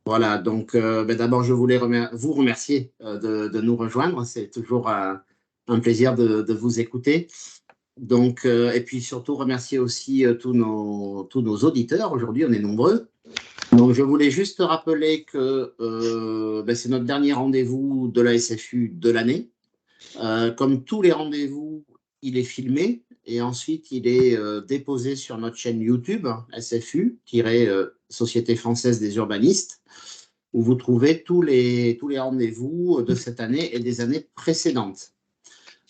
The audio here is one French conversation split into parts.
Voilà, donc d'abord, je voulais vous remercier de nous rejoindre. C'est toujours un plaisir de vous écouter. Donc, et puis surtout remercier aussi tous nos auditeurs. Aujourd'hui, on est nombreux. Donc, je voulais juste rappeler que c'est notre dernier rendez-vous de la SFU de l'année. Comme tous les rendez-vous, il est filmé et ensuite il est déposé sur notre chaîne YouTube, SFU, Société française des urbanistes, où vous trouvez tous les rendez-vous de cette année et des années précédentes.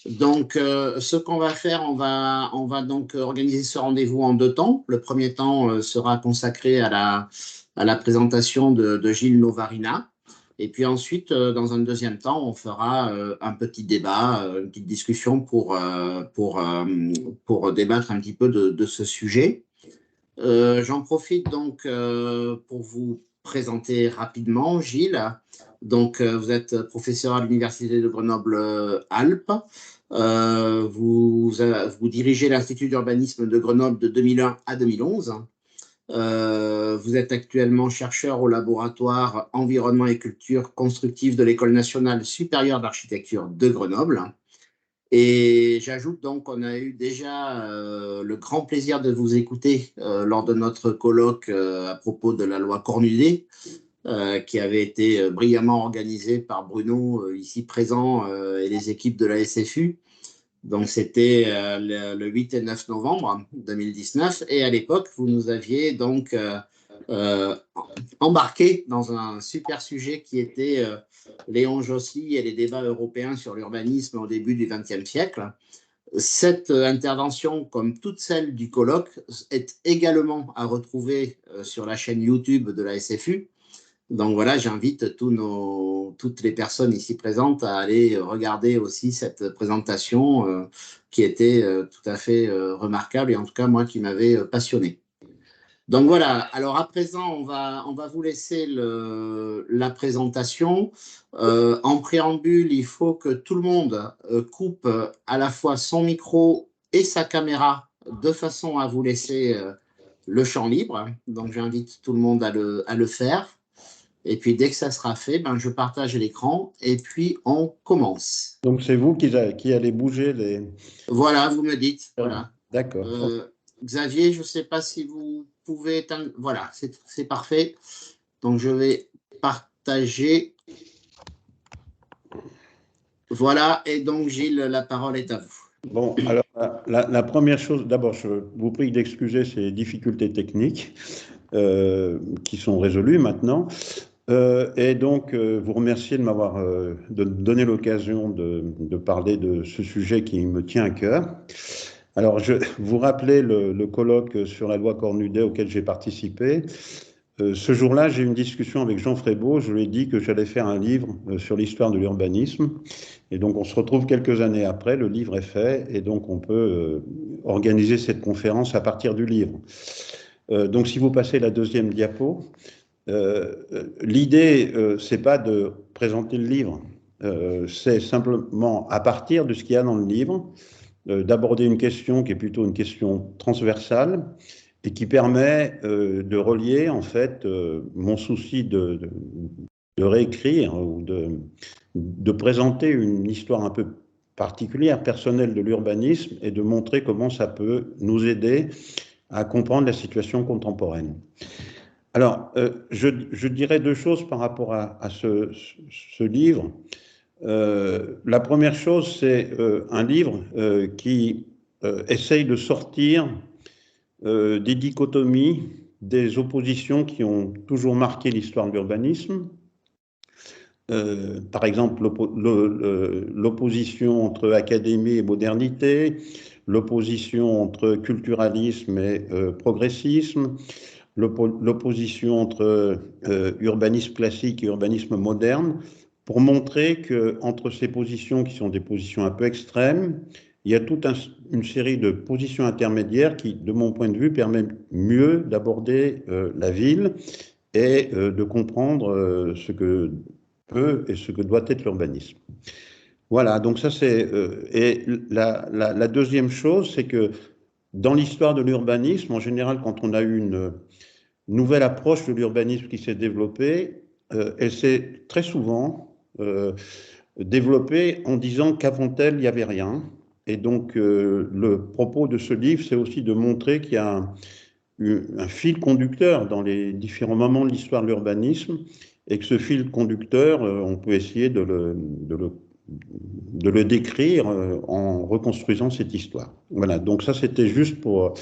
Donc, ce qu'on va faire, on va donc organiser ce rendez-vous en deux temps. Le premier temps sera consacré à la présentation de Gilles Novarina. Et puis ensuite, dans un deuxième temps, on fera un petit débat, une petite discussion pour débattre un petit peu de ce sujet. J'en profite donc pour vous présenter rapidement Gilles. Donc, vous êtes professeur à l'Université de Grenoble-Alpes. Vous dirigez l'Institut d'urbanisme de Grenoble de 2001 à 2011. Vous êtes actuellement chercheur au laboratoire Environnement et Culture Constructive de l'École nationale supérieure d'architecture de Grenoble. Et j'ajoute donc qu'on a eu déjà le grand plaisir de vous écouter lors de notre colloque à propos de la loi Cornudet, qui avait été brillamment organisé par Bruno, ici présent, et les équipes de la SFU. Donc, c'était le 8 et 9 novembre 2019. Et à l'époque, vous nous aviez donc euh, embarqué dans un super sujet qui était Léon Jossy et les débats européens sur l'urbanisme au début du XXe siècle. Cette intervention, comme toutes celles du colloque, est également à retrouver sur la chaîne YouTube de la SFU. Donc voilà, j'invite toutes les personnes ici présentes à aller regarder aussi cette présentation qui était tout à fait remarquable et en tout cas moi qui m'avait passionné. Donc voilà, alors à présent on va vous laisser la présentation. En préambule, il faut que tout le monde coupe à la fois son micro et sa caméra de façon à vous laisser le champ libre. Donc j'invite tout le monde à le faire. Et puis, dès que ça sera fait, ben, je partage l'écran et puis on commence. Donc, c'est vous qui allez bouger les... Voilà, vous me dites. Voilà. D'accord. Xavier, je ne sais pas si vous pouvez éteindre. Voilà, c'est parfait. Donc, je vais partager. Voilà. Et donc, Gilles, la parole est à vous. Bon, alors, la première chose, d'abord, je vous prie d'excuser ces difficultés techniques qui sont résolues maintenant. Et donc, vous remercier de m'avoir donné l'occasion de parler de ce sujet qui me tient à cœur. Alors, je vous rappelez le colloque sur la loi Cornudet auquel j'ai participé. Ce jour-là, j'ai eu une discussion avec Jean Frébault. Je lui ai dit que j'allais faire un livre sur l'histoire de l'urbanisme. Et donc, on se retrouve quelques années après. Le livre est fait. Et donc, on peut organiser cette conférence à partir du livre. Donc, si vous passez la deuxième diapo, l'idée, c'est pas de présenter le livre. C'est simplement, à partir de ce qu'il y a dans le livre, d'aborder une question qui est plutôt une question transversale et qui permet de relier en fait mon souci de réécrire ou de présenter une histoire un peu particulière, personnelle de l'urbanisme et de montrer comment ça peut nous aider à comprendre la situation contemporaine. Alors, je dirais deux choses par rapport à ce livre. La première chose, c'est un livre qui essaye de sortir des dichotomies, des oppositions qui ont toujours marqué l'histoire de l'urbanisme. Par exemple, l'opposition entre académie et modernité, l'opposition entre culturalisme et progressisme, l'opposition entre urbanisme classique et urbanisme moderne, pour montrer qu'entre ces positions qui sont des positions un peu extrêmes, il y a toute une série de positions intermédiaires qui, de mon point de vue, permettent mieux d'aborder la ville et de comprendre ce que peut et ce que doit être l'urbanisme. Voilà, donc ça c'est... et la deuxième chose, c'est que dans l'histoire de l'urbanisme, en général, quand on a eu une nouvelle approche de l'urbanisme qui s'est développée, elle s'est très souvent développée en disant qu'avant elle, il n'y avait rien. Et donc, le propos de ce livre, c'est aussi de montrer qu'il y a un fil conducteur dans les différents moments de l'histoire de l'urbanisme, et que ce fil conducteur, on peut essayer de le décrire en reconstruisant cette histoire. Voilà, donc ça c'était juste pour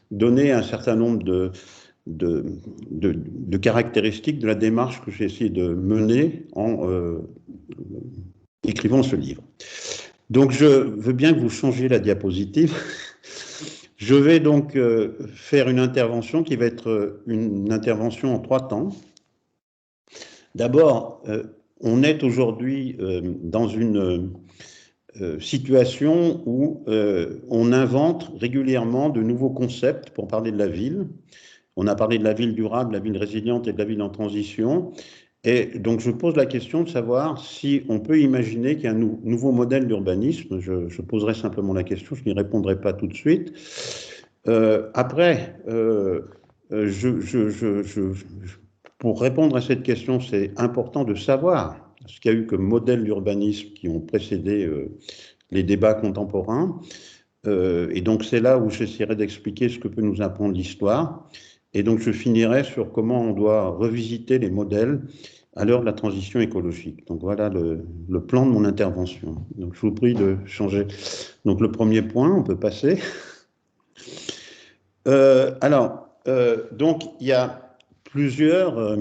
donner un certain nombre de caractéristiques de la démarche que j'ai essayé de mener en écrivant ce livre. Donc je veux bien que vous changiez la diapositive. Je vais donc faire une intervention qui va être une intervention en 3 temps. D'abord, on est aujourd'hui dans une situation où on invente régulièrement de nouveaux concepts pour parler de la ville. On a parlé de la ville durable, de la ville résiliente et de la ville en transition. Et donc, je pose la question de savoir si on peut imaginer qu'il y a un nouveau modèle d'urbanisme. Je poserai simplement la question, je n'y répondrai pas tout de suite. Après, pour répondre à cette question, c'est important de savoir ce qu'il y a eu comme modèle d'urbanisme qui ont précédé les débats contemporains. Et donc, c'est là où j'essaierai d'expliquer ce que peut nous apprendre l'histoire. Et donc, je finirai sur comment on doit revisiter les modèles à l'heure de la transition écologique. Donc, voilà le plan de mon intervention. Donc, je vous prie de changer. Donc, le premier point, on peut passer. Donc, il y a plusieurs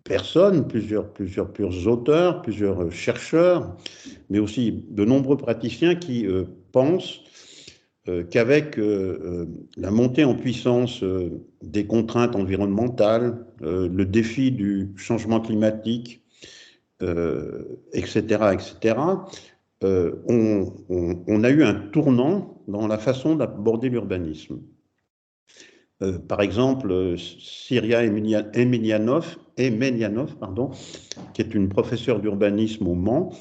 personnes, plusieurs auteurs, plusieurs chercheurs, mais aussi de nombreux praticiens qui pensent qu'avec la montée en puissance des contraintes environnementales, le défi du changement climatique, etc., on a eu un tournant dans la façon d'aborder l'urbanisme. Par exemple, Syria Emelianov, qui est une professeure d'urbanisme au Mans,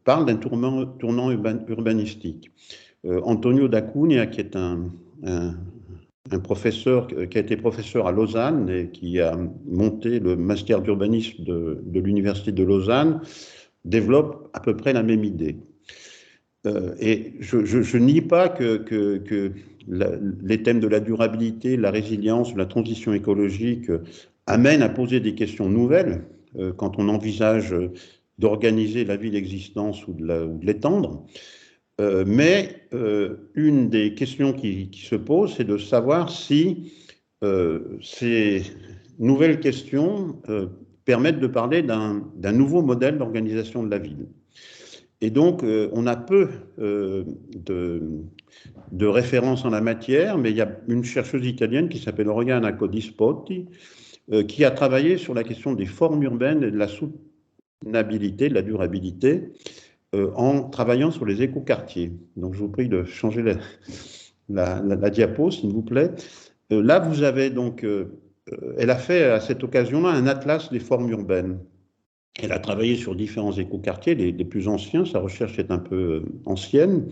parle d'un tournant urbanistique. Antonio D'Acunha, qui est un professeur, qui a été professeur à Lausanne et qui a monté le master d'urbanisme de l'Université de Lausanne, développe à peu près la même idée. Et je nie pas que les thèmes de la durabilité, la résilience, la transition écologique amènent à poser des questions nouvelles quand on envisage d'organiser la ville existante ou de l'étendre. Mais une des questions qui se pose, c'est de savoir si ces nouvelles questions permettent de parler d'un nouveau modèle d'organisation de la ville. Et donc, on a peu de références en la matière, mais il y a une chercheuse italienne qui s'appelle Oriana Codispotti, qui a travaillé sur la question des formes urbaines et de la soutenabilité, de la durabilité, en travaillant sur les écoquartiers. Donc, je vous prie de changer la diapo, s'il vous plaît. Là, vous avez donc, elle a fait à cette occasion-là un atlas des formes urbaines. Elle a travaillé sur différents écoquartiers, les plus anciens, sa recherche est un peu ancienne.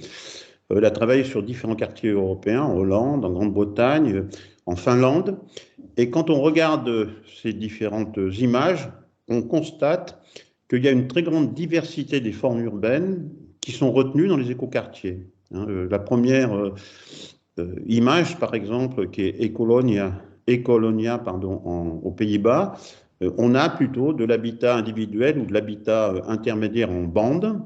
Elle a travaillé sur différents quartiers européens, en Hollande, en Grande-Bretagne, en Finlande. Et quand on regarde ces différentes images, on constate qu'il y a une très grande diversité des formes urbaines qui sont retenues dans les écoquartiers. La première image, par exemple, qui est Ecolonia, aux Pays-Bas, on a plutôt de l'habitat individuel ou de l'habitat intermédiaire en bande,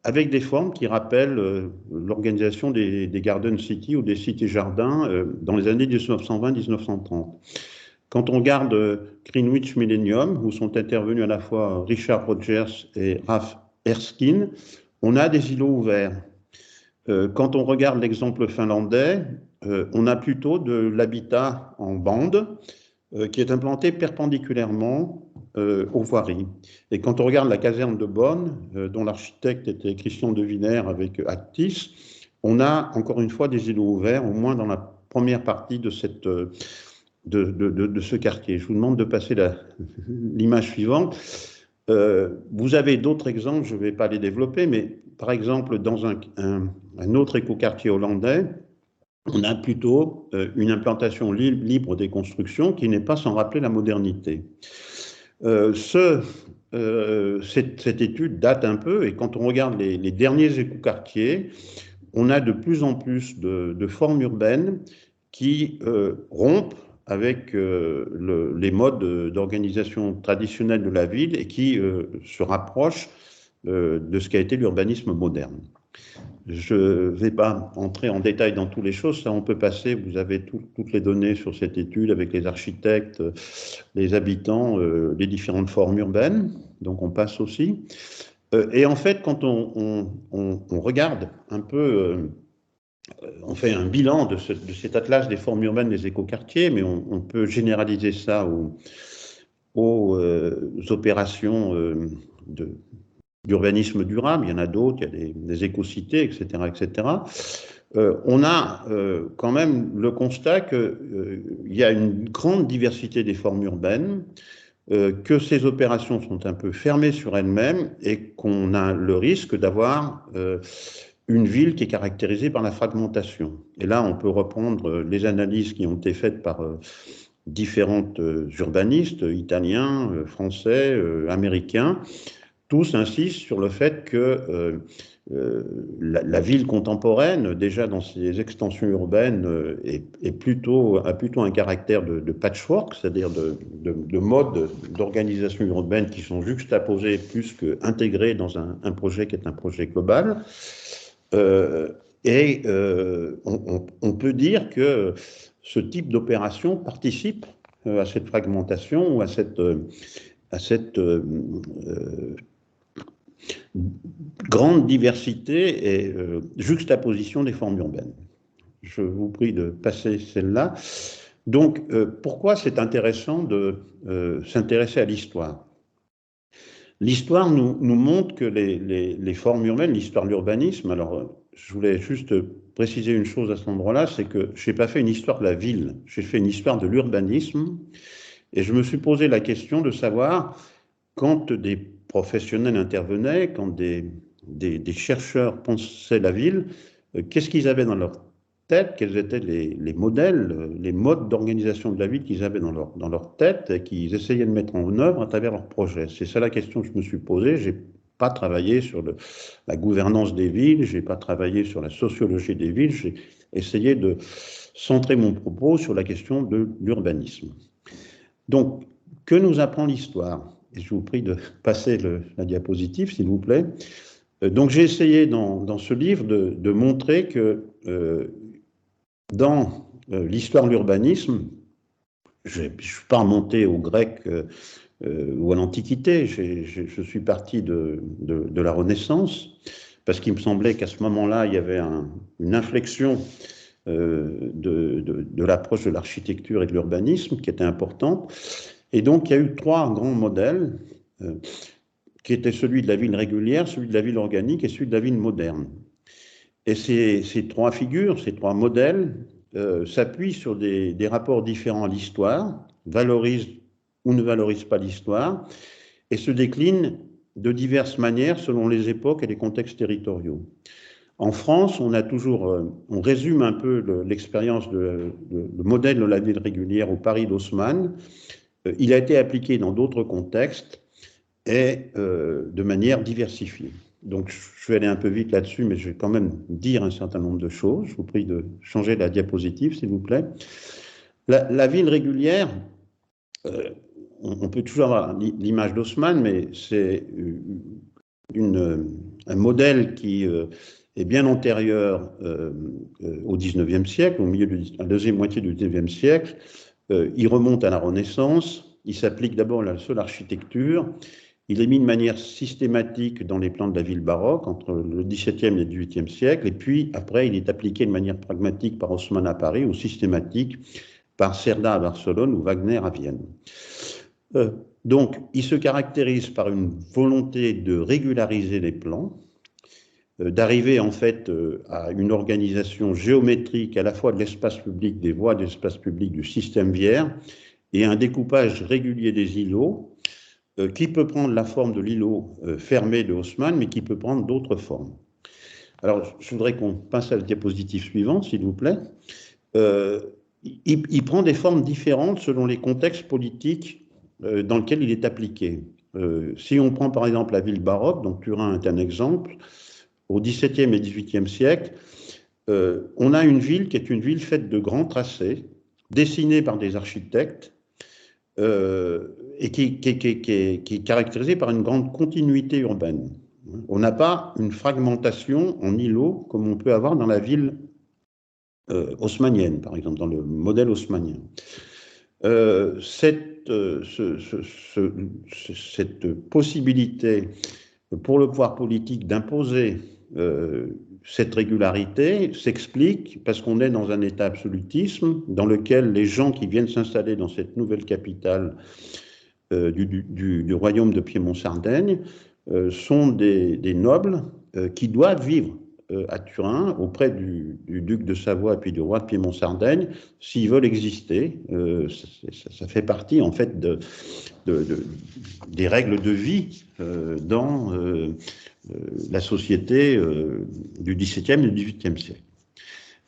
avec des formes qui rappellent l'organisation des Garden City ou des cités-jardins dans les années 1920-1930. Quand on regarde Greenwich Millennium, où sont intervenus à la fois Richard Rogers et Ralph Erskine, on a des îlots ouverts. Quand on regarde l'exemple finlandais, on a plutôt de l'habitat en bande qui est implanté perpendiculairement aux voiries. Et quand on regarde la caserne de Bonn, dont l'architecte était Christian de Wiener avec Actis, on a encore une fois des îlots ouverts, au moins dans la première partie de ce quartier. Je vous demande de passer l'image suivante. Vous avez d'autres exemples, je ne vais pas les développer, mais par exemple, dans un autre écoquartier hollandais, on a plutôt une implantation libre des constructions qui n'est pas sans rappeler la modernité. Cette étude date un peu, et quand on regarde les derniers écoquartiers, on a de plus en plus de formes urbaines qui rompent avec les modes d'organisation traditionnels de la ville et qui se rapprochent de ce qu'a été l'urbanisme moderne. Je ne vais pas entrer en détail dans toutes les choses, ça on peut passer, vous avez toutes les données sur cette étude avec les architectes, les habitants, les différentes formes urbaines, donc on passe aussi. Et en fait, quand on regarde un peu, on fait un bilan de cet atlas des formes urbaines des écoquartiers, mais on peut généraliser ça aux opérations d'urbanisme durable, il y en a d'autres, il y a des écocités, etc., etc. On a quand même le constat qu'il y a une grande diversité des formes urbaines, que ces opérations sont un peu fermées sur elles-mêmes et qu'on a le risque d'avoir une ville qui est caractérisée par la fragmentation. Et là, on peut reprendre les analyses qui ont été faites par différents urbanistes, italiens, français, américains. Tous insistent sur le fait que la ville contemporaine, déjà dans ses extensions urbaines, a plutôt un caractère de patchwork, c'est-à-dire de modes d'organisation urbaine qui sont juxtaposés plus qu'intégrés dans un projet qui est un projet global. On peut dire que ce type d'opération participe à cette fragmentation ou à cette grande diversité et juxtaposition des formes urbaines. Je vous prie de passer celle-là. Donc, pourquoi c'est intéressant de s'intéresser à l'histoire? L'histoire nous montre que les formes urbaines, l'histoire de l'urbanisme, alors je voulais juste préciser une chose à cet endroit-là, c'est que je n'ai pas fait une histoire de la ville, j'ai fait une histoire de l'urbanisme, et je me suis posé la question de savoir, quand des professionnels intervenaient, quand des chercheurs pensaient la ville, qu'est-ce qu'ils avaient dans leur tête, quels étaient les modèles, les modes d'organisation de la ville qu'ils avaient dans leur tête et qu'ils essayaient de mettre en œuvre à travers leurs projets. C'est ça la question que je me suis posée. Je n'ai pas travaillé sur la gouvernance des villes, je n'ai pas travaillé sur la sociologie des villes, j'ai essayé de centrer mon propos sur la question de l'urbanisme. Donc, que nous apprend l'histoire? Et je vous prie de passer la diapositive, s'il vous plaît. Donc, j'ai essayé dans ce livre de montrer que dans l'histoire de l'urbanisme, je ne suis pas remonté au grec ou à l'Antiquité, je suis parti de la Renaissance, parce qu'il me semblait qu'à ce moment-là, il y avait une inflexion de l'approche de l'architecture et de l'urbanisme qui était importante. Et donc, il y a eu trois grands modèles, qui étaient celui de la ville régulière, celui de la ville organique et celui de la ville moderne. Et ces trois figures, ces trois modèles, s'appuient sur des rapports différents à l'histoire, valorisent ou ne valorisent pas l'histoire, et se déclinent de diverses manières selon les époques et les contextes territoriaux. En France, on résume un peu l'expérience le modèle de la ville régulière au Paris d'Haussmann. Il a été appliqué dans d'autres contextes et de manière diversifiée. Donc, je vais aller un peu vite là-dessus, mais je vais quand même dire un certain nombre de choses. Je vous prie de changer la diapositive, s'il vous plaît. La ville régulière, on peut toujours avoir l'image d'Haussmann, mais c'est un modèle qui est bien antérieur au XIXe siècle, au milieu de la deuxième moitié du XIXe siècle. Il remonte à la Renaissance, il s'applique d'abord à la seule architecture, il est mis de manière systématique dans les plans de la ville baroque entre le XVIIe et le XVIIIe siècle, et puis après il est appliqué de manière pragmatique par Haussmann à Paris ou systématique par Cerda à Barcelone ou Wagner à Vienne. Donc il se caractérise par une volonté de régulariser les plans, d'arriver en fait à une organisation géométrique à la fois de l'espace public, des voies de l'espace public, du système viaire, et un découpage régulier des îlots qui peut prendre la forme de l'îlot fermé de Haussmann, mais qui peut prendre d'autres formes. Alors, je voudrais qu'on passe à la diapositive suivante, s'il vous plaît. Il prend des formes différentes selon les contextes politiques dans lesquels il est appliqué. Si on prend par exemple la ville baroque, donc Turin est un exemple, au XVIIe et XVIIIe siècle, on a une ville qui est une ville faite de grands tracés, dessinés par des architectes, et qui est caractérisée par une grande continuité urbaine. On n'a pas une fragmentation en îlots comme on peut avoir dans la ville haussmannienne, par exemple, dans le modèle haussmannien. Cette possibilité pour le pouvoir politique d'imposer cette régularité s'explique parce qu'on est dans un état absolutisme dans lequel les gens qui viennent s'installer dans cette nouvelle capitale du royaume de Piémont-Sardaigne sont des nobles qui doivent vivre à Turin auprès du duc de Savoie et puis du roi de Piémont-Sardaigne s'ils veulent exister. Ça fait partie en fait des règles de vie dans la société du XVIIe et du XVIIIe siècle.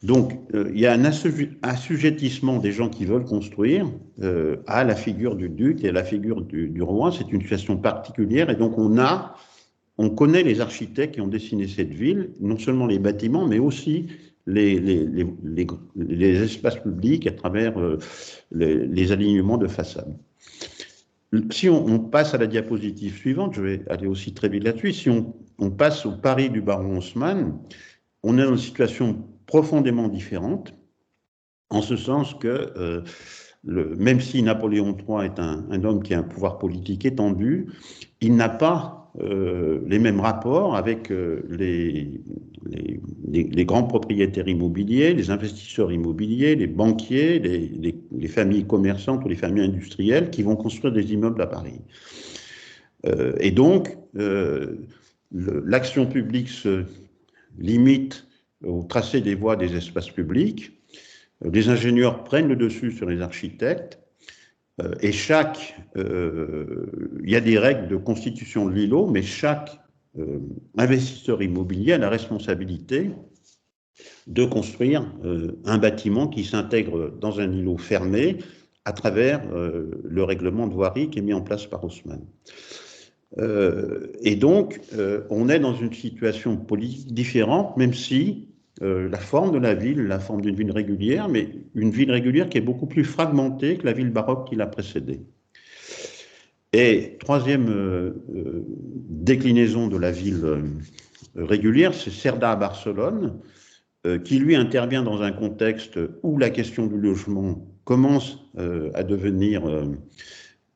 Donc, il y a un assujettissement des gens qui veulent construire à la figure du duc et à la figure du roi. C'est une situation particulière et donc on connaît les architectes qui ont dessiné cette ville, non seulement les bâtiments, mais aussi les espaces publics à travers les alignements de façade. Si on passe à la diapositive suivante, je vais aller aussi très vite là-dessus, si on passe au Paris du baron Haussmann, on est dans une situation profondément différente, en ce sens que même si Napoléon III est un homme qui a un pouvoir politique étendu, il n'a pas les mêmes rapports avec les grands propriétaires immobiliers, les investisseurs immobiliers, les banquiers, les familles commerçantes ou les familles industrielles qui vont construire des immeubles à Paris. Et donc, l'action publique se limite au tracé des voies des espaces publics. Les ingénieurs prennent le dessus sur les architectes. Et il y a des règles de constitution de l'îlot, mais chaque investisseur immobilier a la responsabilité de construire un bâtiment qui s'intègre dans un îlot fermé à travers le règlement de voirie qui est mis en place par Haussmann. Et donc, on est dans une situation politique différente, même si la forme de la ville, la forme d'une ville régulière, mais une ville régulière qui est beaucoup plus fragmentée que la ville baroque qui l'a précédée. Et troisième déclinaison de la ville régulière, c'est Cerdà à Barcelone, qui lui intervient dans un contexte où la question du logement commence à devenir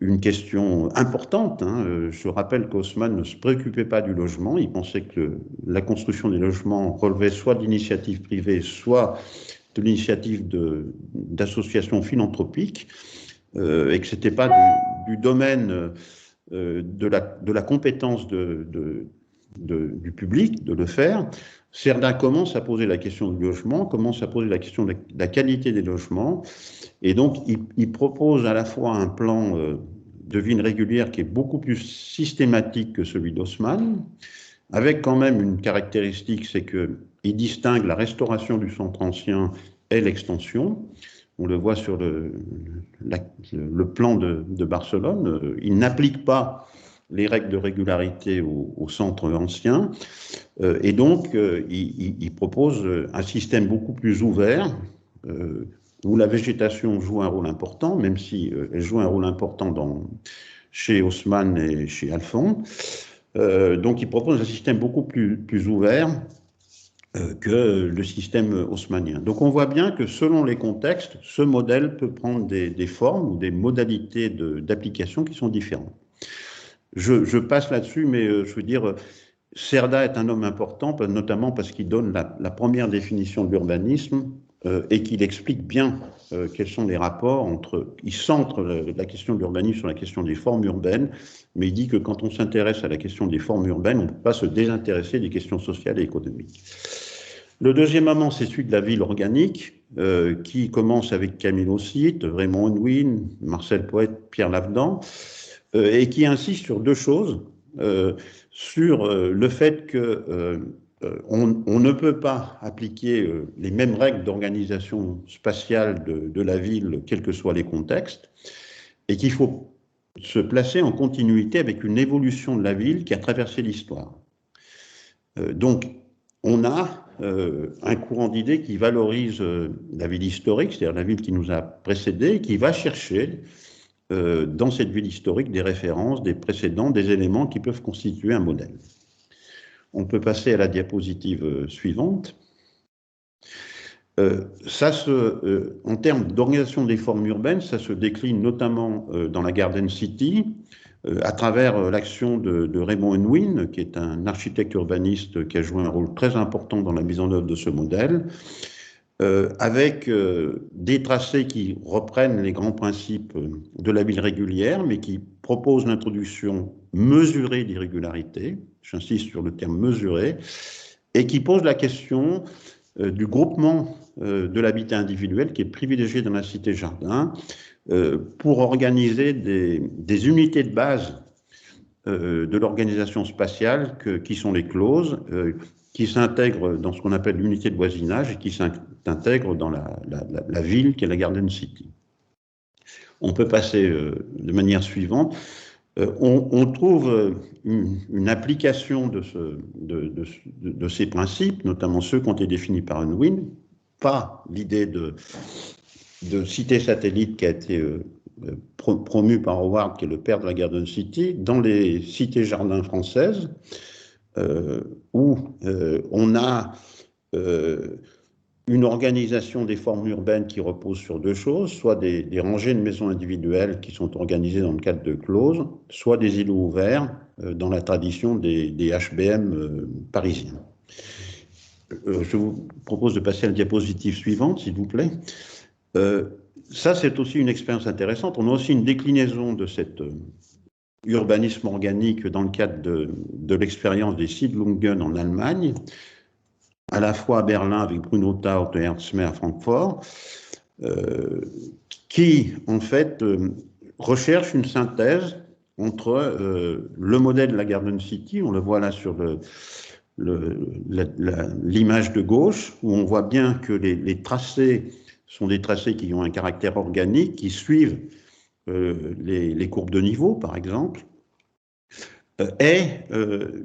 une question importante. Je rappelle qu'Haussmann ne se préoccupait pas du logement. Il pensait que la construction des logements relevait soit de l'initiative privée, soit de l'initiative d'associations philanthropiques, et que ce n'était pas du domaine de la compétence du public de le faire. Cerdà commence à poser la question du logement, commence à poser la question de la qualité des logements, et donc il propose à la fois un plan de ville régulière qui est beaucoup plus systématique que celui d'Haussmann, avec quand même une caractéristique, c'est qu'il distingue la restauration du centre ancien et l'extension. On le voit sur le plan de Barcelone. Il n'applique pas les règles de régularité au centre ancien. Et donc, il propose un système beaucoup plus ouvert, où la végétation joue un rôle important, même si elle joue un rôle important chez Haussmann et chez Alphand. Donc, il propose un système beaucoup plus ouvert que le système haussmannien. Donc, on voit bien que selon les contextes, ce modèle peut prendre des formes ou des modalités d'application qui sont différentes. Je passe là-dessus, mais je veux dire, Cerdà est un homme important, notamment parce qu'il donne la première définition de l'urbanisme et qu'il explique bien quels sont les rapports il centre la question de l'urbanisme sur la question des formes urbaines, mais il dit que quand on s'intéresse à la question des formes urbaines, on ne peut pas se désintéresser des questions sociales et économiques. Le deuxième moment, c'est celui de la ville organique, qui commence avec Camille Aucite, Raymond Unwin, Marcel Poët, Pierre Lavedan, et qui insiste sur deux choses. Sur le fait que on ne peut pas appliquer les mêmes règles d'organisation spatiale de la ville, quels que soient les contextes, et qu'il faut se placer en continuité avec une évolution de la ville qui a traversé l'histoire. Donc, on a un courant d'idées qui valorise la ville historique, c'est-à-dire la ville qui nous a précédés, qui va chercher dans cette ville historique des références, des précédents, des éléments qui peuvent constituer un modèle. On peut passer à la diapositive suivante. En termes d'organisation des formes urbaines, ça se décline notamment dans la Garden City, à travers l'action de Raymond Unwin, qui est un architecte urbaniste qui a joué un rôle très important dans la mise en œuvre de ce modèle, avec des tracés qui reprennent les grands principes de la ville régulière, mais qui proposent l'introduction mesurée d'irrégularités, j'insiste sur le terme mesuré, et qui posent la question du groupement de l'habitat individuel qui est privilégié dans la cité-jardin pour organiser des unités de base de l'organisation spatiale qui sont les clauses, qui s'intègrent dans ce qu'on appelle l'unité de voisinage et qui s'intègrent dans la ville qui est la Garden City. On peut passer de manière suivante. On trouve une application de ces principes, notamment ceux qui ont été définis par Unwin, pas l'idée de cité satellite qui a été promu par Howard, qui est le père de la Garden City, dans les cités-jardins françaises, où on a une organisation des formes urbaines qui repose sur deux choses, soit des rangées de maisons individuelles qui sont organisées dans le cadre de clauses, soit des îlots ouverts dans la tradition des HBM parisiens. Je vous propose de passer à la diapositive suivante, s'il vous plaît. Ça, c'est aussi une expérience intéressante. On a aussi une déclinaison de cet urbanisme organique dans le cadre de l'expérience des Siedlungen en Allemagne, à la fois à Berlin avec Bruno Taut et Ernst May à Francfort, qui, en fait, recherche une synthèse entre le modèle de la Garden City, on le voit là sur l'image de gauche, où on voit bien que les tracés sont des tracés qui ont un caractère organique, qui suivent les courbes de niveau, par exemple, est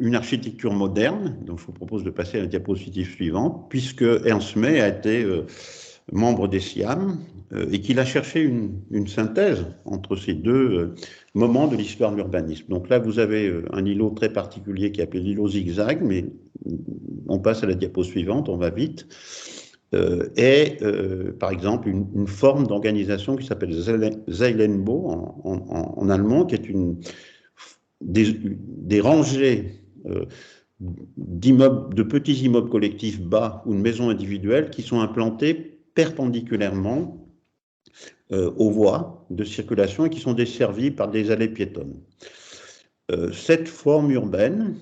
une architecture moderne. Donc, je vous propose de passer à la diapositive suivante, puisque Ernst May a été membre des SIAM et qu'il a cherché une synthèse entre ces deux moments de l'histoire de l'urbanisme. Donc là, vous avez un îlot très particulier qui est appelé l'îlot zigzag, mais on passe à la diapo suivante, on va vite. Par exemple, une forme d'organisation qui s'appelle Zeilenbau en allemand, qui est des rangées de petits immeubles collectifs bas ou de maisons individuelles qui sont implantées perpendiculairement aux voies de circulation et qui sont desservies par des allées piétonnes. Cette forme urbaine,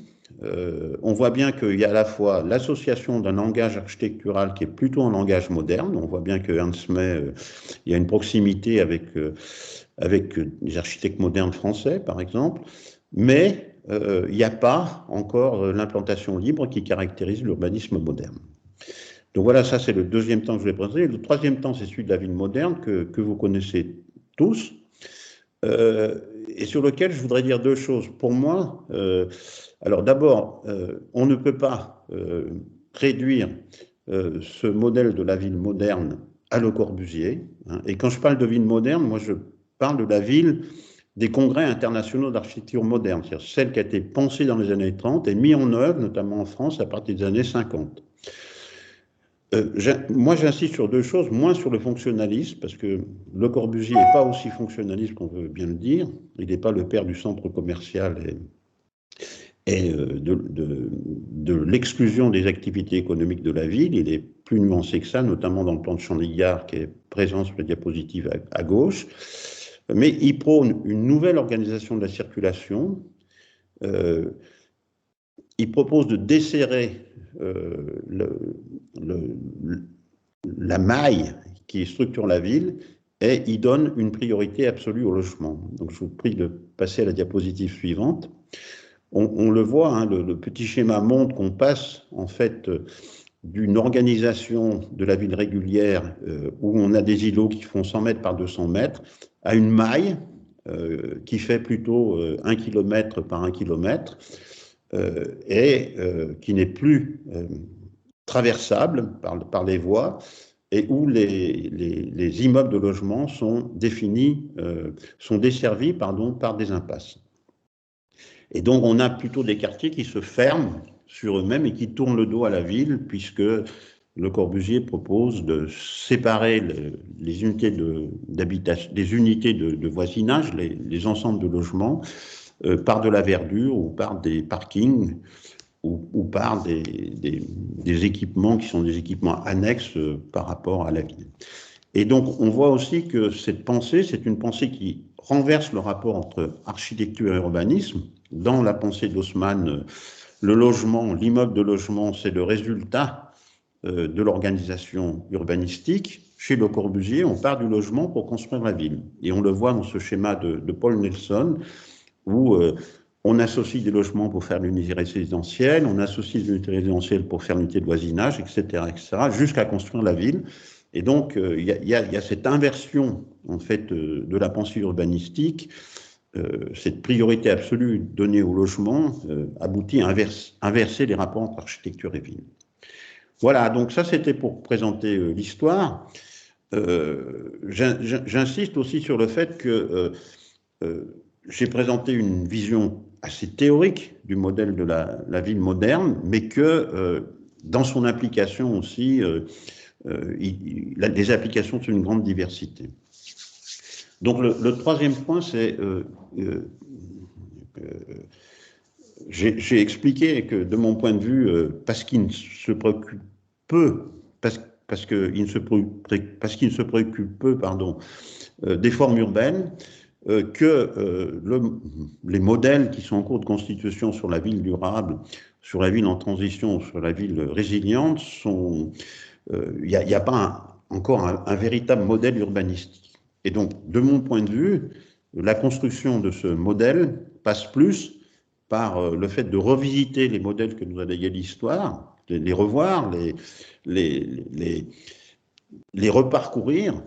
on voit bien qu'il y a à la fois l'association d'un langage architectural qui est plutôt un langage moderne. On voit bien que Ernst May, il y a une proximité avec les architectes modernes français, par exemple, mais il n'y a pas encore l'implantation libre qui caractérise l'urbanisme moderne. Donc voilà, ça c'est le deuxième temps que je vais présenter. Le troisième temps, c'est celui de la ville moderne que vous connaissez tous, et sur lequel je voudrais dire deux choses. Pour moi, alors d'abord, on ne peut pas réduire ce modèle de la ville moderne à Le Corbusier, hein. Et quand je parle de ville moderne, moi je parle de la ville des congrès internationaux d'architecture moderne, c'est-à-dire celle qui a été pensée dans les années 30 et mise en œuvre, notamment en France, à partir des années 50. Moi, j'insiste sur deux choses, moins sur le fonctionnalisme, parce que Le Corbusier n'est pas aussi fonctionnaliste qu'on veut bien le dire. Il n'est pas le père du centre commercial et de l'exclusion des activités économiques de la ville. Il est plus nuancé que ça, notamment dans le plan de Champ-Ligard qui est présent sur la diapositive à gauche. Mais il prône une nouvelle organisation de la circulation. Il propose de desserrer la maille qui structure la ville et il donne une priorité absolue au logement. Donc je vous prie de passer à la diapositive suivante. on le voit, hein, le petit schéma montre qu'on passe en fait d'une organisation de la ville régulière où on a des îlots qui font 100 mètres par 200 mètres à une maille qui fait plutôt 1 km par 1 km et qui n'est plus traversable par les voies et où les immeubles de logement sont desservis par des impasses. Et donc, on a plutôt des quartiers qui se ferment sur eux-mêmes et qui tournent le dos à la ville, puisque Le Corbusier propose de séparer les unités d'habitation, des unités de voisinage, les ensembles de logements, par de la verdure ou par des parkings ou par des équipements qui sont des équipements annexes par rapport à la ville. Et donc, on voit aussi que cette pensée, c'est une pensée qui renverse le rapport entre architecture et urbanisme. Dans la pensée d'Haussmann, le logement, l'immeuble de logement, c'est le résultat de l'organisation urbanistique. Chez Le Corbusier, on part du logement pour construire la ville. Et on le voit dans ce schéma de Paul Nelson, où on associe des logements pour faire l'unité résidentielle, on associe des unités résidentielles pour faire l'unité de voisinage, etc., jusqu'à construire la ville. Et donc, il y a cette inversion, en fait, de la pensée urbanistique. Cette priorité absolue donnée au logement aboutit à inverser les rapports entre architecture et ville. Voilà, donc ça, c'était pour présenter l'histoire. J'insiste aussi sur le fait que j'ai présenté une vision assez théorique du modèle de la ville moderne, mais que dans son application aussi, il a des applications sur une grande diversité. Donc le troisième point, c'est j'ai expliqué que de mon point de vue, parce qu'il se préoccupe peu, parce qu'il ne se préoccupe peu, pardon, des formes urbaines, que les modèles qui sont en cours de constitution sur la ville durable, sur la ville en transition, sur la ville résiliente, il n'y a pas encore un véritable modèle urbanistique. Et donc, de mon point de vue, la construction de ce modèle passe plus par le fait de revisiter les modèles que nous a légués l'histoire, les revoir, les reparcourir,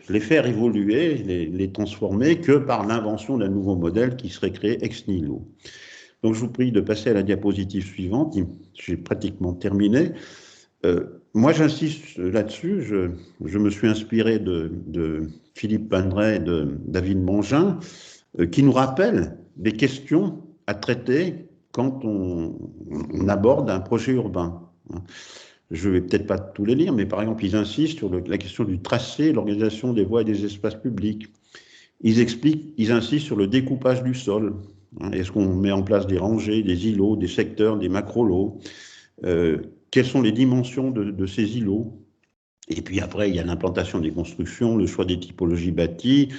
les faire évoluer, les transformer, que par l'invention d'un nouveau modèle qui serait créé ex nihilo. Donc je vous prie de passer à la diapositive suivante, j'ai pratiquement terminé. Moi j'insiste là-dessus, je me suis inspiré de Philippe Pandré et de David Mongin, qui nous rappellent des questions à traiter quand on aborde un projet urbain. Je ne vais peut-être pas tous les lire, mais par exemple, ils insistent sur la question du tracé, l'organisation des voies et des espaces publics. Ils insistent sur le découpage du sol. Est-ce qu'on met en place des rangées, des îlots, des secteurs, des macro-lots? Quelles sont les dimensions de ces îlots? Et puis après, il y a l'implantation des constructions, le choix des typologies bâties,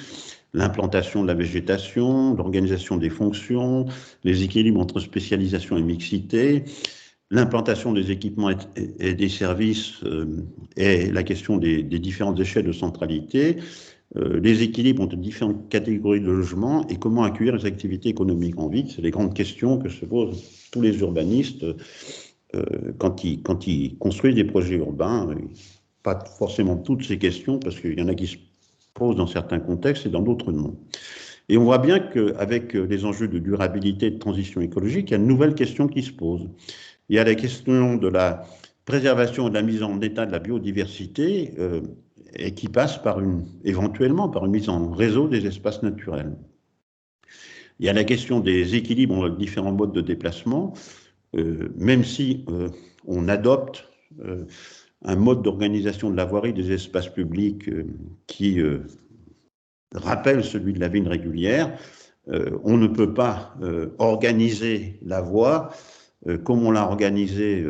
l'implantation de la végétation, l'organisation des fonctions, les équilibres entre spécialisation et mixité, l'implantation des équipements et des services et la question des différentes échelles de centralité, les équilibres entre différentes catégories de logements et comment accueillir les activités économiques en ville. C'est les grandes questions que se posent tous les urbanistes quand ils construisent des projets urbains. Pas forcément toutes ces questions, parce qu'il y en a qui se posent dans certains contextes et dans d'autres non. Et on voit bien qu'avec les enjeux de durabilité et de transition écologique, il y a de nouvelles questions qui se posent. Il y a la question de la préservation et de la mise en état de la biodiversité et qui passe éventuellement par une mise en réseau des espaces naturels. Il y a la question des équilibres entre différents modes de déplacement, même si on adopte un mode d'organisation de la voirie des espaces publics qui rappelle celui de la ville régulière, on ne peut pas organiser la voie comme on l'a organisé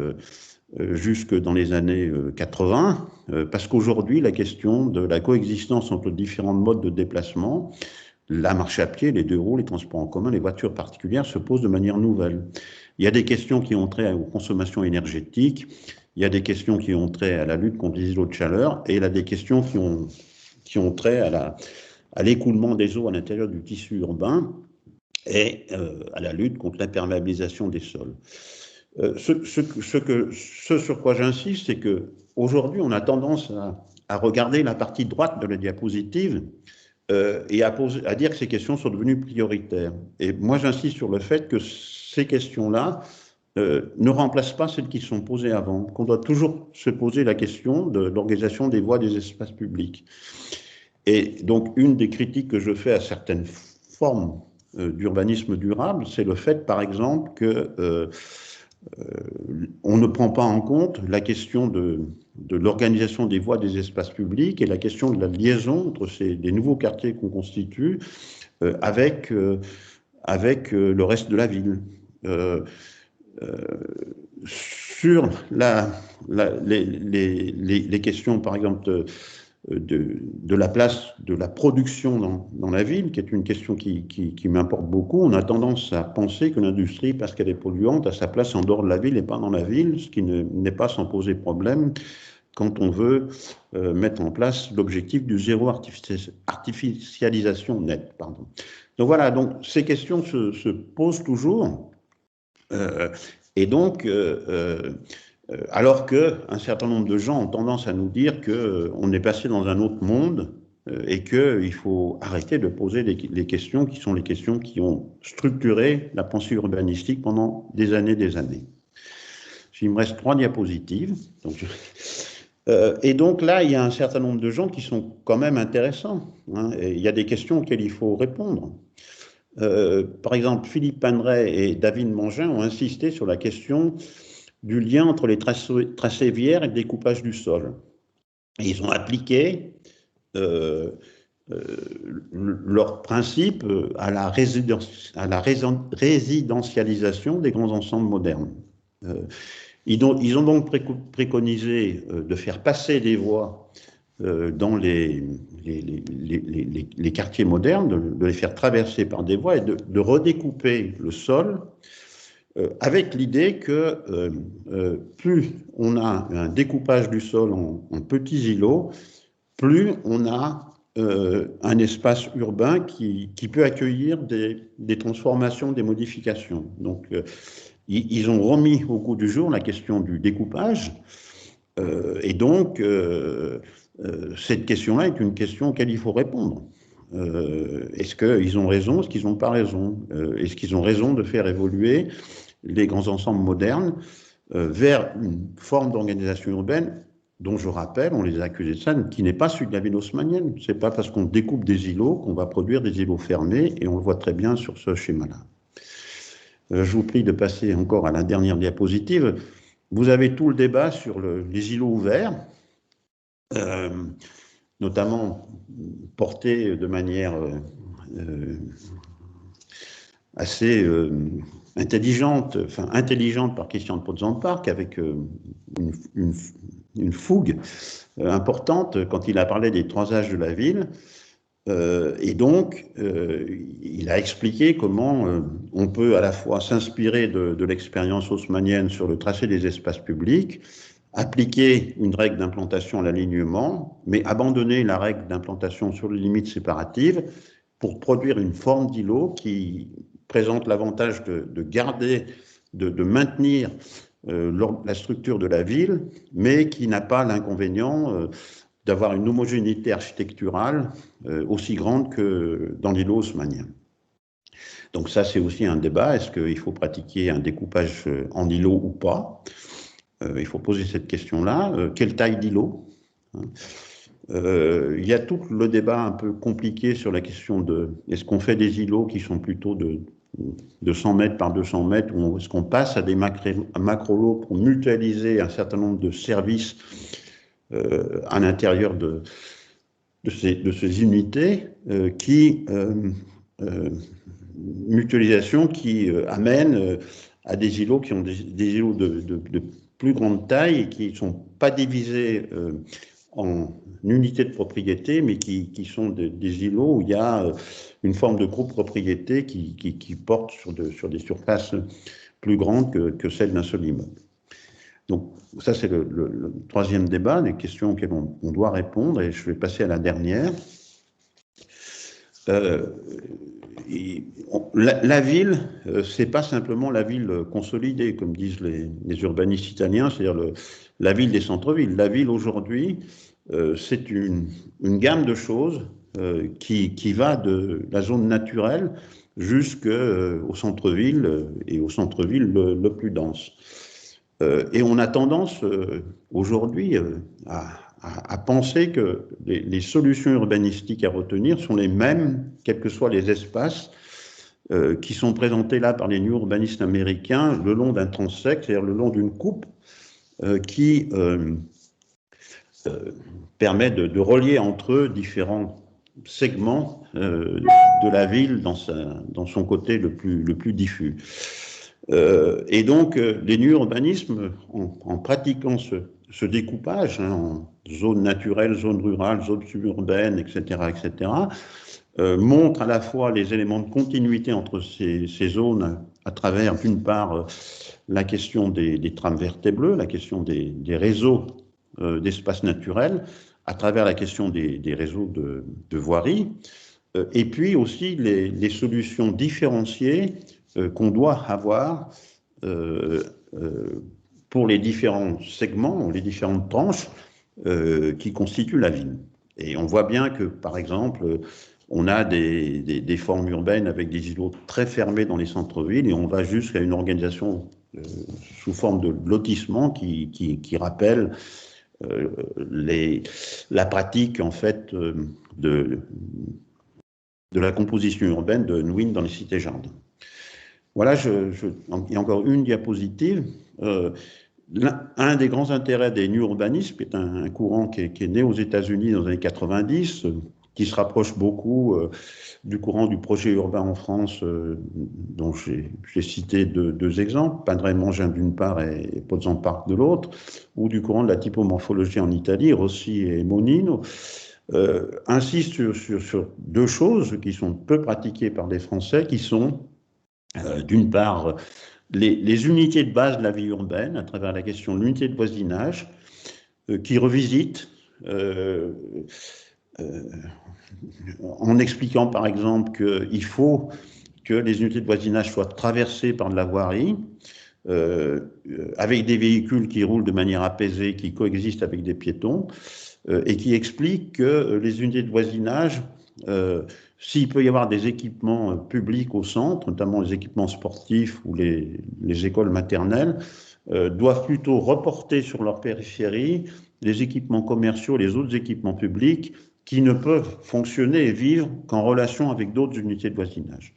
jusque dans les années 80, parce qu'aujourd'hui, la question de la coexistence entre différents modes de déplacement, la marche à pied, les deux roues, les transports en commun, les voitures particulières, se pose de manière nouvelle. Il y a des questions qui ont trait aux consommations énergétiques, il y a des questions qui ont trait à la lutte contre les îlots de chaleur, et il y a des questions qui ont trait à l'écoulement des eaux à l'intérieur du tissu urbain. et à la lutte contre l'imperméabilisation des sols. Ce sur quoi j'insiste, c'est qu'aujourd'hui, on a tendance à regarder la partie droite de la diapositive et à dire que ces questions sont devenues prioritaires. Et moi, j'insiste sur le fait que ces questions-là ne remplacent pas celles qui sont posées avant, qu'on doit toujours se poser la question de l'organisation des voies des espaces publics. Et donc, une des critiques que je fais à certaines formes d'urbanisme durable, c'est le fait, par exemple, que on ne prend pas en compte la question de l'organisation des voies des espaces publics et la question de la liaison entre des nouveaux quartiers qu'on constitue avec le reste de la ville. Sur les questions, par exemple, de la place de la production dans la ville, qui est une question qui m'importe beaucoup. On a tendance à penser que l'industrie, parce qu'elle est polluante, a sa place en dehors de la ville et pas dans la ville, ce qui n'est pas sans poser problème quand on veut mettre en place l'objectif du zéro artificialisation nette. Pardon. Donc voilà, donc ces questions se posent toujours. Et donc, alors qu'un certain nombre de gens ont tendance à nous dire qu'on est passé dans un autre monde et qu'il faut arrêter de poser les questions qui sont les questions qui ont structuré la pensée urbanistique pendant des années. Il me reste 3 diapositives. Et donc là, il y a un certain nombre de gens qui sont quand même intéressants. Hein, et il y a des questions auxquelles il faut répondre. Par exemple, Philippe Paneret et David Mangin ont insisté sur la question du lien entre les tracés viaires et le découpage du sol. Et ils ont appliqué leur principe à la résidentialisation des grands ensembles modernes. Ils ont donc préconisé de faire passer des voies dans les quartiers modernes, de les faire traverser par des voies et de redécouper le sol avec l'idée que plus on a un découpage du sol en petits îlots, plus on a un espace urbain qui peut accueillir des transformations, des modifications. Donc, ils ont remis au goût du jour la question du découpage, et donc cette question-là est une question auquel il faut répondre. Est-ce qu'ils ont raison, est-ce qu'ils n'ont pas raison, est-ce qu'ils ont raison de faire évoluer les grands ensembles modernes vers une forme d'organisation urbaine dont je rappelle, on les a accusés de ça, qui n'est pas celui de la ville haussmannienne. Ce n'est pas parce qu'on découpe des îlots qu'on va produire des îlots fermés, et on le voit très bien sur ce schéma-là. Je vous prie de passer encore à la dernière diapositive. Vous avez tout le débat sur les îlots ouverts, notamment porté de manière assez intelligente par Christian de Pont-Parc, avec une fougue importante quand il a parlé des 3 âges de la ville. Et donc, il a expliqué comment on peut à la fois s'inspirer de l'expérience haussmannienne sur le tracé des espaces publics, appliquer une règle d'implantation à l'alignement, mais abandonner la règle d'implantation sur les limites séparatives pour produire une forme d'îlot qui présente l'avantage de garder, de maintenir la structure de la ville, mais qui n'a pas l'inconvénient d'avoir une homogénéité architecturale aussi grande que dans l'îlot haussmannien. Donc ça, c'est aussi un débat. Est-ce qu'il faut pratiquer un découpage en îlot ou pas? Il faut poser cette question-là. Quelle taille d'îlot? Il y a tout le débat un peu compliqué sur la question de est-ce qu'on fait des îlots qui sont plutôt de 100 mètres par 200 mètres, ou est-ce qu'on passe à des macro-lots pour mutualiser un certain nombre de services à l'intérieur de ces unités mutualisation qui amène à des îlots qui ont des îlots de plus grande taille et qui ne sont pas divisés en unités de propriété, mais qui sont des îlots où il y a une forme de groupe propriété qui porte sur des surfaces plus grandes que celles d'un seul immeuble. Donc ça, c'est le 3e débat, les questions auxquelles on doit répondre, et je vais passer à la dernière. Euh, la ville, c'est pas simplement la ville consolidée, comme disent les urbanistes italiens, c'est-à-dire la ville des centres-villes. La ville aujourd'hui, c'est une gamme de choses qui va de la zone naturelle jusqu'au centre-ville et au centre-ville le plus dense. Et on a tendance aujourd'hui à penser que les solutions urbanistiques à retenir sont les mêmes, quels que soient les espaces qui sont présentés là par les néo-urbanistes américains le long d'un transect, c'est-à-dire le long d'une coupe qui permet de relier entre eux différents segments de la ville dans son côté le plus diffus. Et donc, les néo-urbanismes, en pratiquant ce découpage en zone naturelle, zone rurale, zone suburbaine, etc., montrent à la fois les éléments de continuité entre ces zones à travers, d'une part, la question des trames vertes et bleues, la question des réseaux d'espaces naturels, à travers la question des réseaux de voirie, et puis aussi les solutions différenciées qu'on doit avoir pour les différents segments, les différentes tranches qui constituent la ville. Et on voit bien que, par exemple, on a des formes urbaines avec des îlots très fermés dans les centres-villes et on va jusqu'à une organisation sous forme de lotissement qui rappelle la pratique, en fait, de la composition urbaine de Nguyen dans les cités-jardins. Voilà, il y a encore une diapositive. Un des grands intérêts des new urbanismes est un courant qui est né aux États-Unis dans les années 90, qui se rapproche beaucoup du courant du projet urbain en France, dont j'ai cité deux exemples, Padre-Mangin d'une part et Pozzo Park de l'autre, ou du courant de la typomorphologie en Italie, Rossi et Monino. Insiste sur deux choses qui sont peu pratiquées par les Français, qui sont d'une part, les unités de base de la vie urbaine, à travers la question de l'unité de voisinage, qui revisite, en expliquant par exemple qu'il faut que les unités de voisinage soient traversées par de la voirie, avec des véhicules qui roulent de manière apaisée, qui coexistent avec des piétons, et qui explique que les unités de voisinage, s'il peut y avoir des équipements publics au centre, notamment les équipements sportifs ou les écoles maternelles, doivent plutôt reporter sur leur périphérie les équipements commerciaux, les autres équipements publics qui ne peuvent fonctionner et vivre qu'en relation avec d'autres unités de voisinage.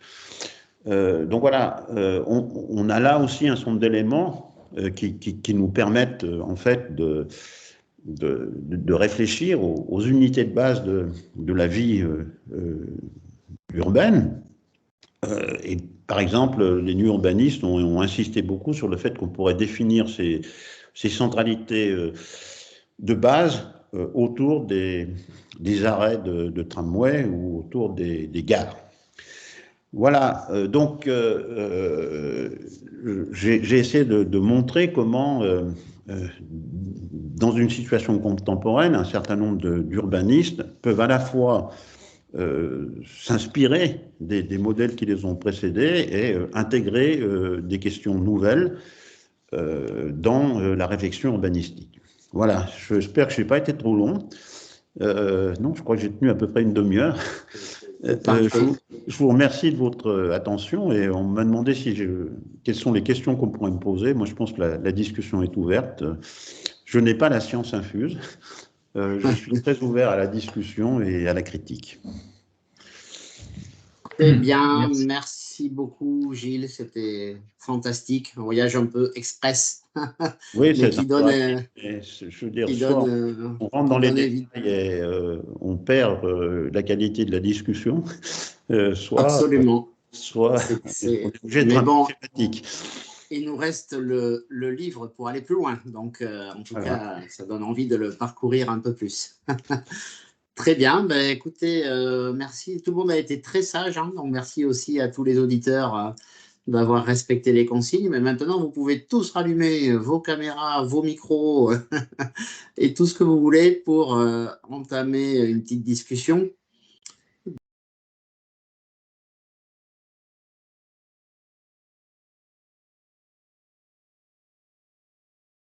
Donc voilà, on a là aussi un certain nombre d'éléments qui nous permettent en fait de réfléchir aux unités de base de la vie urbaine. Et par exemple, les néo-urbanistes ont insisté beaucoup sur le fait qu'on pourrait définir ces centralités de base autour des arrêts de tramway ou autour des gares. Voilà, donc j'ai essayé de montrer comment, dans une situation contemporaine, un certain nombre d'urbanistes peuvent à la fois s'inspirer des modèles qui les ont précédés et intégrer des questions nouvelles dans la réflexion urbanistique. Voilà, j'espère que je n'ai pas été trop long. Non, je crois que j'ai tenu à peu près une demi-heure. Je vous remercie de votre attention et on m'a demandé quelles sont les questions qu'on pourrait me poser. Moi, je pense que la discussion est ouverte. Je n'ai pas la science infuse. Je suis très ouvert à la discussion et à la critique. Très bien, merci beaucoup Gilles, c'était fantastique, un voyage un peu express. Oui, c'est ça. Je veux dire, soit on rentre dans les détails et on perd la qualité de la discussion, soit absolument. Soit mais bon, il nous reste le livre pour aller plus loin, donc en tout cas, ça donne envie de le parcourir un peu plus. Très bien, ben, écoutez, merci. Tout le monde a été très sage, hein, donc merci aussi à tous les auditeurs d'avoir respecté les consignes. Mais maintenant, vous pouvez tous rallumer vos caméras, vos micros et tout ce que vous voulez pour entamer une petite discussion.